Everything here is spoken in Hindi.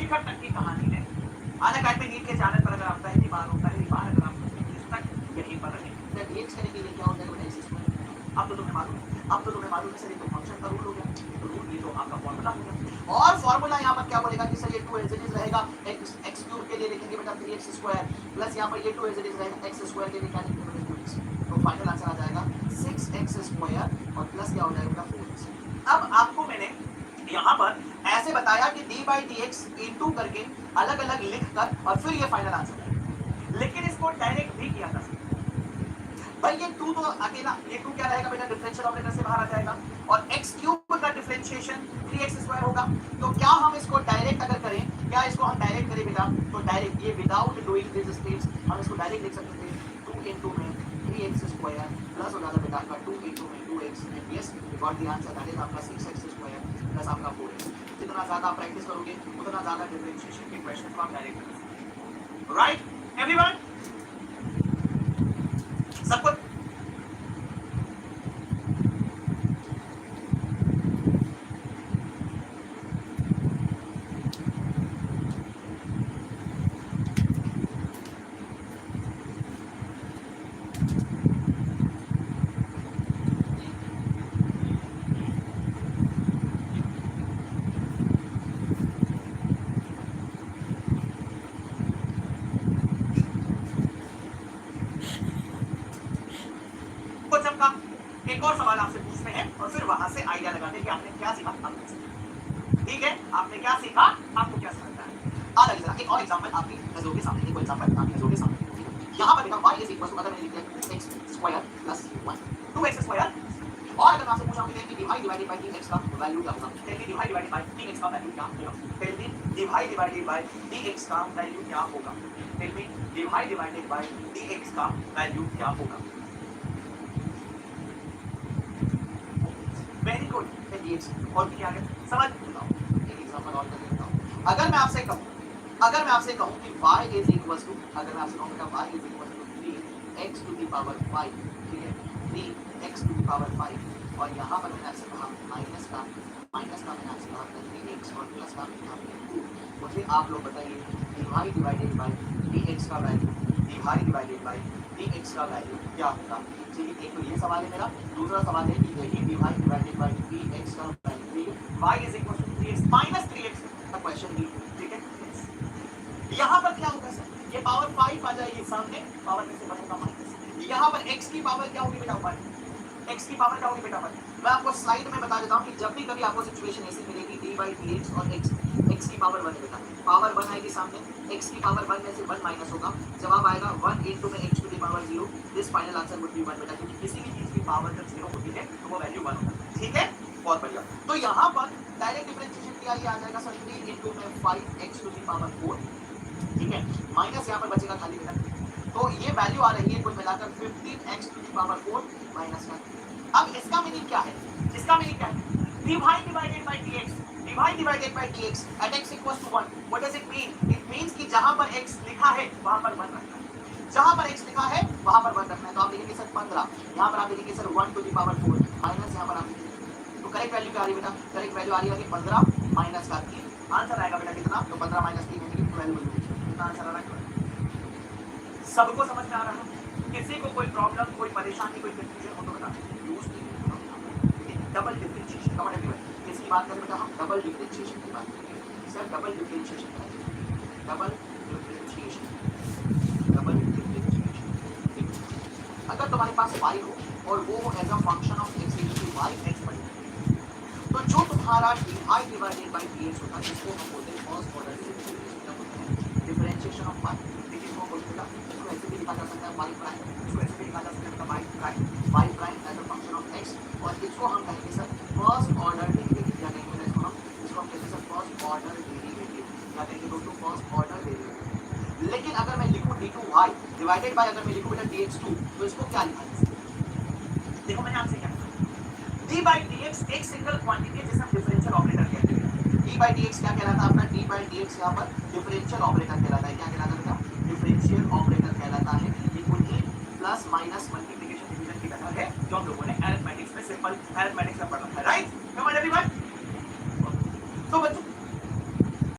शिखर तक की कहानी है। अनअकैडमी नीट के चैनल पर अगर आप पहली बार अगर आप तक यहीं पर रहे रिएक्ट करने के लिए क्या होता है बेटा इस स्क्वायर। अब तो तुम्हें मालूम है सर ये तो फंक्शन का रूल हो गया, तो रूल ये तो आपका फॉर्मूला हो गया। और फॉर्मूला यहाँ पर क्या बोलेगा कि सर ये 2 एज इट इज रहेगा, x क्यूब के लिए लिखेंगे बेटा 3x स्क्वायर प्लस यहाँ पर ये 2 एज इट इज रहेगा x स्क्वायर के लिए क्या लिखेंगे 2x, तो फाइनल आंसर आ जाएगा 6x स्क्वायर और प्लस क्या हो जाएगा 4x। अब आपको मैंने यहाँ पर ऐसे बताया कि d by D x into करके अलग अलग लिख कर और फिर ये फाइनल आंसर है, लेकिन इसको डायरेक्ट भी किया था भाई। ये 2 तो अकेला, ये 2 क्या रहेगा बेटा डिफरेंशियल ऑपरेटर से बाहर आ जाएगा और x क्यूब का डिफरेंशिएशन 3x स्क्वायर होगा। तो क्या हम इसको डायरेक्ट अगर करें, क्या इसको हम डायरेक्ट करें बेटा, तो डायरेक्ट ये विदाउट डूइंग दिस स्टेप्स हम इसको डायरेक्ट लिख सकते थे 2 into में 3x स्क्वायर प्लस हो जाता बेटा आपका 2 into में 2x and yes we got the answer that is आपका 6x स्क्वायर प्लस आपका 4x। जितना ज्यादा आप प्रैक्टिस करोगे उतना ज्यादा डिफरेंशिएशन के क्वेश्चन को आप डायरेक्ट कर सकते हो। राइट एवरीवन, सबको एक और सवाल आपसे पूछते हैं और फिर वहां से आइडिया लगाते हैं कि आपने क्या सीखा। ठीक है, आपने क्या सीखा, आपको क्या समझता है। आ जाइए जरा एक और एग्जांपल आपकी नजरों के सामने, एक और एग्जांपल आपकी नजरों के सामने। यहाँ पर देखा y इज इक्वल टू, अगर मैंने लिख दिया 2x square plus 1 2x square, और अगर मैं आपसे पूछा कि डिवाइड डिवाइडेड बाय 3x का वैल्यू क्या होगा, tell me divide divided by 3x का वैल्यू क्या होगा, tell me divide divided by dx का वैल्यू क्या होगा, tell me divide divided by dx का वैल्यू क्या होगा। वेरी गुड, dx और क्या है समझ बताओ। एक एग्जांपल और कर देता हूं। अगर मैं आपसे कहूं कि y इज इक्वल टू, अगर मैं आपसे कहूं बेटा y is equal to 3x to the power 5, ठीक है 3x टू द पावर 5, और यहां पर मैंने आपसे कहा माइनस का मैंने आपसे कहा 3x और प्लस का यहां पे 2। मुझे आप लोग बताइए डिवाइड डिवाइडेड बाय dx का value, divide divided by dx का वैल्यू क्या होगा। चलिए एक तो ये सवाल है मेरा, दूसरा सवाल है कि यही डिवाइड डिवाइडेड बाय dx का value y is equal to 3x minus 3x का क्वेश्चन भी, ठीक है। यहां पर क्या होगा सर, ये पावर 5 आ जाएगी सामने, पावर में से बचेगा माइनस, यहां पर x की पावर क्या होगी बेटा 1, x की पावर क्या होगी बेटा 1। मैं आपको स्लाइड में बता देता हूं कि जब भी कभी आपको सिचुएशन ऐसी मिलेगी d बाई dx और x की पावर 1 बेटा, पावर 1 आएगी सामने, x की पावर 1 में से 1 माइनस होगा, जवाब आएगा 1 into में x to the power 0, this final answer would be 1 बेटा, क्योंकि किसी भी चीज की पावर जब 0 होती है तो वो वैल्यू 1 होता है, ठीक है बहुत बढ़िया। तो यहां पर डायरेक्ट डिफरेंशिएशन किया ये आ जाएगा सर 3 into में 5x to the power 4, ठीक है, माइनस यहां पर बचेगा खाली बेटा, तो ये वैल्यू आ रही है कुल मिलाकर 15x to the power 4 minus 1। अब इसका मीनिंग क्या है, इसका मीनिंग क्या है, divide divided by dx, divide divided by dx at x equals to 1, what does it mean, it means कि जहां पर x लिखा है वहां पर 1 रखना है, जहां पर x लिखा है वहां पर 1 रखना है। तो आप लिखेंगे सर 15, यहां पर आप लिखेंगे sir 1 to the power 4 minus यहां पर आप लिखेंगे, तो करेक्ट वैल्यू क्या आ रही है बेटा, करेक्ट वैल्यू आ रही है 15 माइनस का 3, आंसर आएगा बेटा कितना, तो 15 माइनस 3 है कितना वैल्यू कितना आंसर आ रहा है। सबको समझ में आ रहा है, किसी को कोई प्रॉब्लम, कोई परेशानी, कोई कंफ्यूजन हो तो बता, यूज डबल डिफरेंशिएशन, कम एवरीवन इसकी बात करें बेटा, हम डबल डिफरेंशिएशन की बात करेंगे sir, double differentiation, double differentiation, double differentiation. अगर तुम्हारे पास y हो और वो as a function of x equal to y x पर, तो जो तुम्हारा डिवाइड डिवाइडेड बाय dx होता है इसको हम बोलते हैं first order differentiation of y, देखिए इसको बोलते हैं, इसको ऐसे भी लिखा जा सकता है y प्राइम, इसको ऐसे भी लिखा जा सकता है y prime as a function of x, और इसको हम कहेंगे सर फर्स्ट ऑर्डर डेरिवेटिव, या कहेंगे इसको हम कहते हैं सर फर्स्ट ऑर्डर डेरिवेटिव, या कहेंगे दोस्तों फर्स्ट ऑर्डर डेरिवेटिव। लेकिन अगर मैं लिखूं d2y डिवाइडेड बाय, अगर मैं लिखूं बेटा dx2, तो इसको क्या लिखा है, देखो मैंने आपसे क्या कहा, d by dx एक सिंगल क्वांटिटी है जिसे हम डिफरेंशियल ऑपरेटर कहते हैं। d by dx क्या कहलाता है आपका, d by dx यहां पर डिफरेंशियल ऑपरेटर कहलाता है, क्या कहलाता है बेटा, डिफरेंशियल ऑपरेटर कहलाता है। इक्वल की प्लस माइनस मल्टीप्लिकेशन डिवीजन की तरह है जो हम लोगों ने अरिथमेटिक्स में, सिंपल अरिथमेटिक्स में पढ़ा है, राइट। Come on everyone. तो बच्चों